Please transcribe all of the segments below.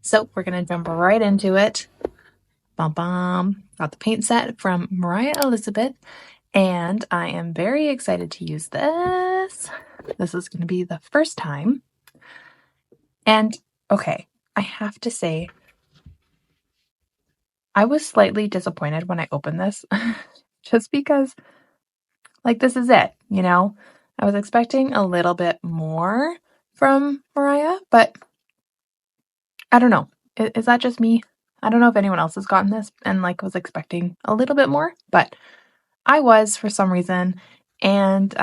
So we're going to jump right into it. Bum bum. Got the paint set from Moriah Elizabeth, and I am very excited to use this. This is going to be the first time. And okay, I have to say, I was slightly disappointed when I opened this, just because, like, this is it, you know? I was expecting a little bit more from Moriah, but I don't know. Is that just me? I don't know if anyone else has gotten this and like was expecting a little bit more, but I was for some reason. And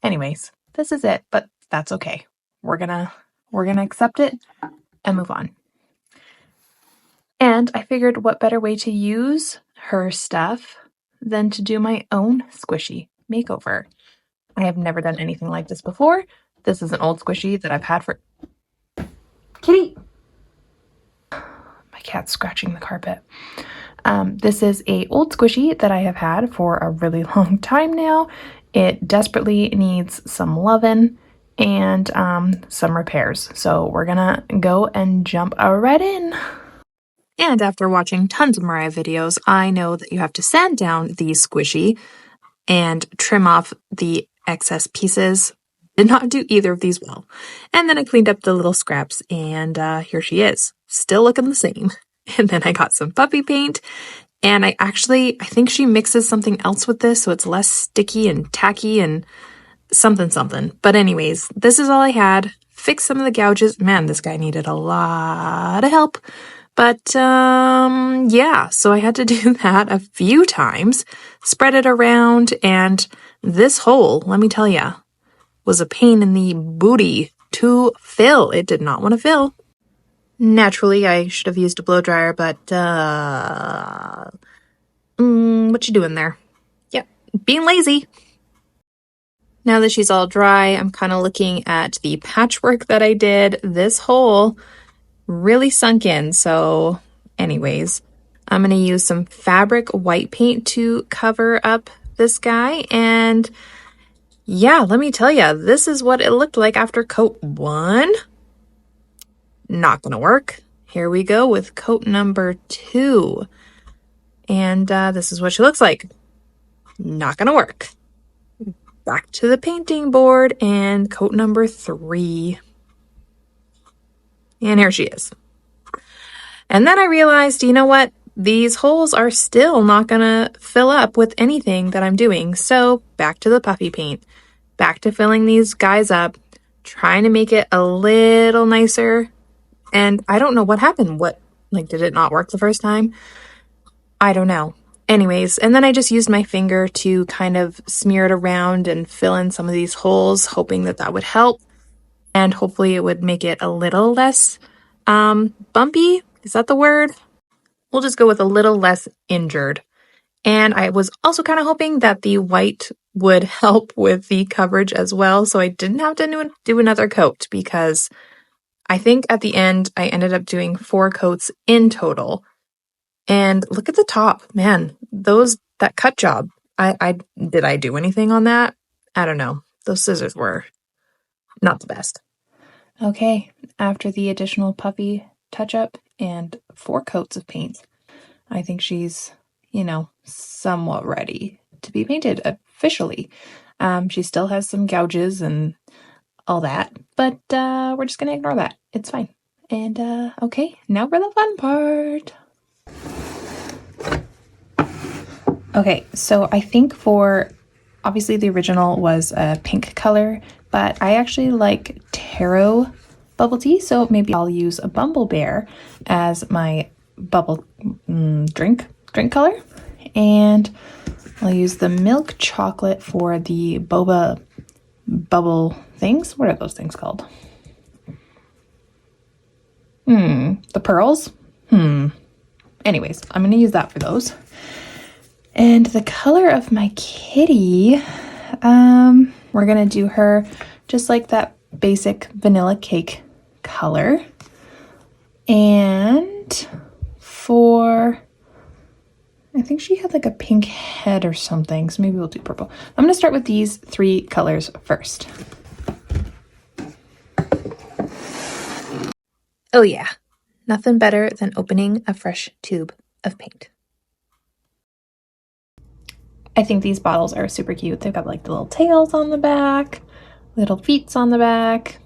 anyways, this is it, but that's okay. We're gonna accept it and move on. And I figured what better way to use her stuff than to do my own squishy makeover. I have never done anything like this before. This is an old squishy that I've had for Kitty. My cat's scratching the carpet. This is a old squishy that I have had for a really long time now. It desperately needs some loving and some repairs. So we're gonna go and jump right in. And after watching tons of Moriah videos, I know that you have to sand down the squishy and trim off the excess pieces. Did not do either of these well. And then I cleaned up the little scraps, and here she is, still looking the same. And then I got some puppy paint, and I think she mixes something else with this, so it's less sticky and tacky and something. But anyways, this is all I had. Fixed some of the gouges. Man, this guy needed a lot of help. But yeah, so I had to do that a few times, spread it around, and this hole, let me tell ya, was a pain in the booty to fill. It did not want to fill. Naturally, I should have used a blow dryer, but what you doing there? Yep, being lazy. Now that she's all dry, I'm kind of looking at the patchwork that I did. This hole really sunk in, so anyways, I'm going to use some fabric white paint to cover up this guy, and yeah, let me tell you, this is what it looked like after coat 1. Not gonna work. Here we go with coat number 2. And this is what she looks like. Not gonna work. Back to the painting board and coat number 3. And here she is. And then I realized, you know what? These holes are still not gonna fill up with anything that I'm doing. So back to the puffy paint. Back to filling these guys up. Trying to make it a little nicer. And I don't know what happened. Did it not work the first time? I don't know. Anyways, and then I just used my finger to kind of smear it around and fill in some of these holes, hoping that that would help. And hopefully it would make it a little less bumpy. Is that the word? We'll just go with a little less injured. And I was also kind of hoping that the white would help with the coverage as well. So I didn't have to do another coat, because I think at the end, I ended up doing 4 coats in total. And look at the top, man, that cut job. Did I do anything on that? I don't know. Those scissors were not the best. Okay, after the additional puffy touch up and 4 coats of paint, I think she's, somewhat ready to be painted officially. She still has some gouges and all that, but we're just gonna ignore that. It's fine. And okay, now for the fun part. Okay, so I think obviously the original was a pink color, but I actually like taro bubble tea, so maybe I'll use a Bumble Bear as my bubble drink color, and I'll use the milk chocolate for the boba bubble things. What are those things called? The pearls? Anyways, I'm going to use that for those. And the color of my kitty, we're going to do her just like that basic vanilla cake color. And I think she had like a pink head or something, so maybe we'll do purple. I'm going to start with these 3 colors first. Oh yeah, Nothing better than opening a fresh tube of paint. I think these bottles are super cute. They've got like the little tails on the back, little feet on the back.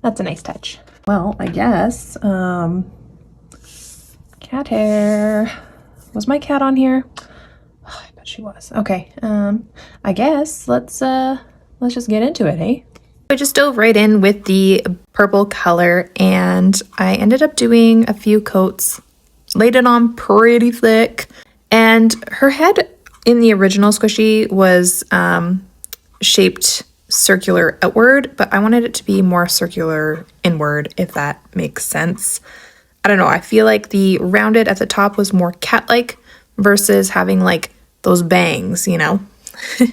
That's a nice touch. Well, I guess, cat hair. Was my cat on here? Oh, I bet she was. Okay, I guess let's just get into it, hey? I just dove right in with the purple color, and I ended up doing a few coats, laid it on pretty thick, and her head in the original squishy was shaped circular outward, but I wanted it to be more circular inward, if that makes sense. I don't know, I feel like the rounded at the top was more cat-like versus having like those bangs, you know? Is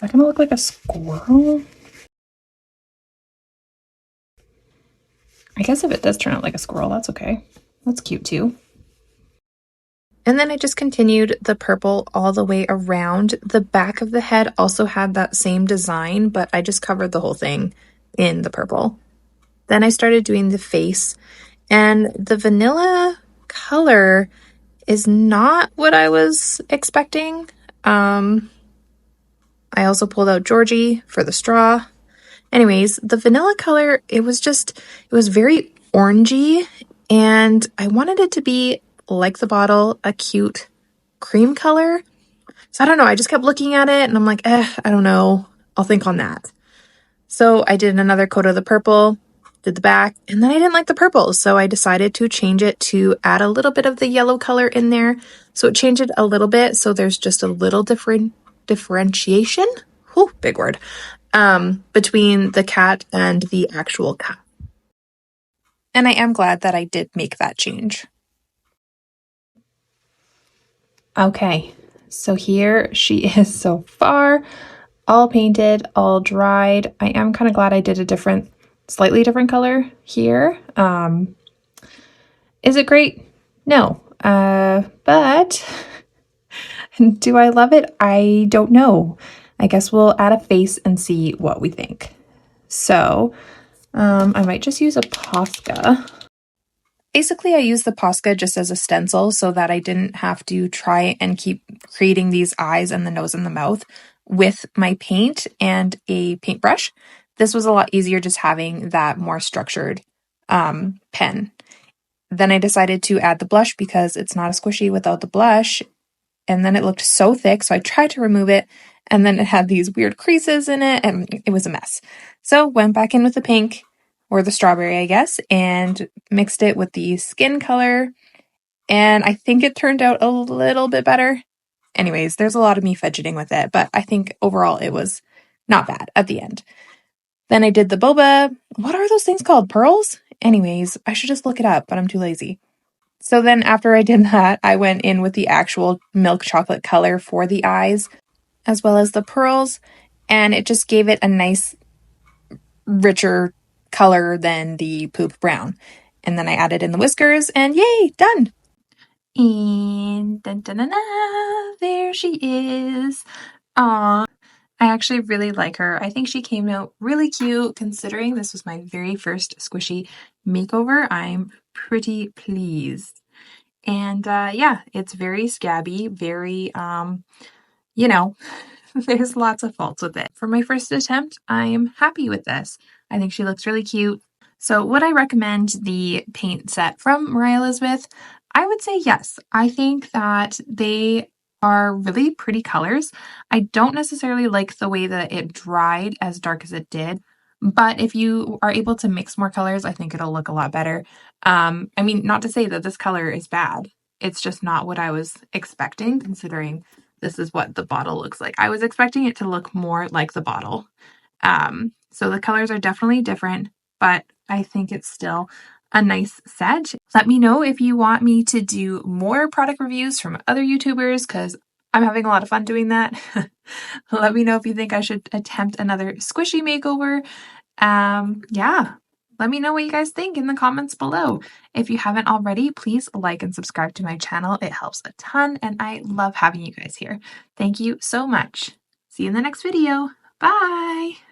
that gonna look like a squirrel? I guess if it does turn out like a squirrel, that's okay. That's cute too. And then I just continued the purple all the way around. The back of the head also had that same design, but I just covered the whole thing in the purple. Then I started doing the face, and the vanilla color is not what I was expecting. I also pulled out Georgie for the straw. Anyways, the vanilla color, it was very orangey, and I wanted it to be like the bottle, a cute cream color. So I don't know, I just kept looking at it and I'm like, I don't know, I'll think on that. So I did another coat of the purple, did the back, and then I didn't like the purple, so I decided to change it to add a little bit of the yellow color in there. So it changed it a little bit, so there's just a little differentiation, whew, big word, between the cat and the actual cat. And I am glad that I did make that change. Okay, so here she is so far, all painted, all dried. I am kind of glad I did a slightly different color here. Is it great? No, but do I love it? I don't know. I guess we'll add a face and see what we think. So I might just use a Posca. Basically, I used the Posca just as a stencil so that I didn't have to try and keep creating these eyes and the nose and the mouth with my paint and a paintbrush. This was a lot easier just having that more structured pen. Then I decided to add the blush because it's not a squishy without the blush. And then it looked so thick, so I tried to remove it, and then it had these weird creases in it, and it was a mess. So went back in with the pink, or the strawberry, I guess, and mixed it with the skin color, and I think it turned out a little bit better. Anyways, there's a lot of me fidgeting with it, but I think overall it was not bad at the end. Then I did the boba. What are those things called? Pearls? Anyways, I should just look it up, but I'm too lazy. So then after I did that, I went in with the actual milk chocolate color for the eyes, as well as the pearls, and it just gave it a nice, richer color than the poop brown. And then I added in the whiskers, and yay, done! And dun, dun, dun, dun, there she is. Aww. I actually really like her. I think she came out really cute considering this was my very first squishy makeover. I'm pretty pleased. And yeah, it's very scabby, very, you know, there's lots of faults with it. For my first attempt, I am happy with this. I think she looks really cute. So would I recommend the paint set from Moriah Elizabeth? I would say yes. I think that they are really pretty colors. I don't necessarily like the way that it dried as dark as it did, but if you are able to mix more colors, I think it'll look a lot better. I mean, not to say that this color is bad. It's just not what I was expecting, considering this is what the bottle looks like. I was expecting it to look more like the bottle. So the colors are definitely different, but I think it's still a nice set. Let me know if you want me to do more product reviews from other YouTubers, because I'm having a lot of fun doing that. Let me know if you think I should attempt another squishy makeover. Yeah, let me know what you guys think in the comments below. If you haven't already, please like and subscribe to my channel. It helps a ton, and I love having you guys here. Thank you so much. See you in the next video. Bye!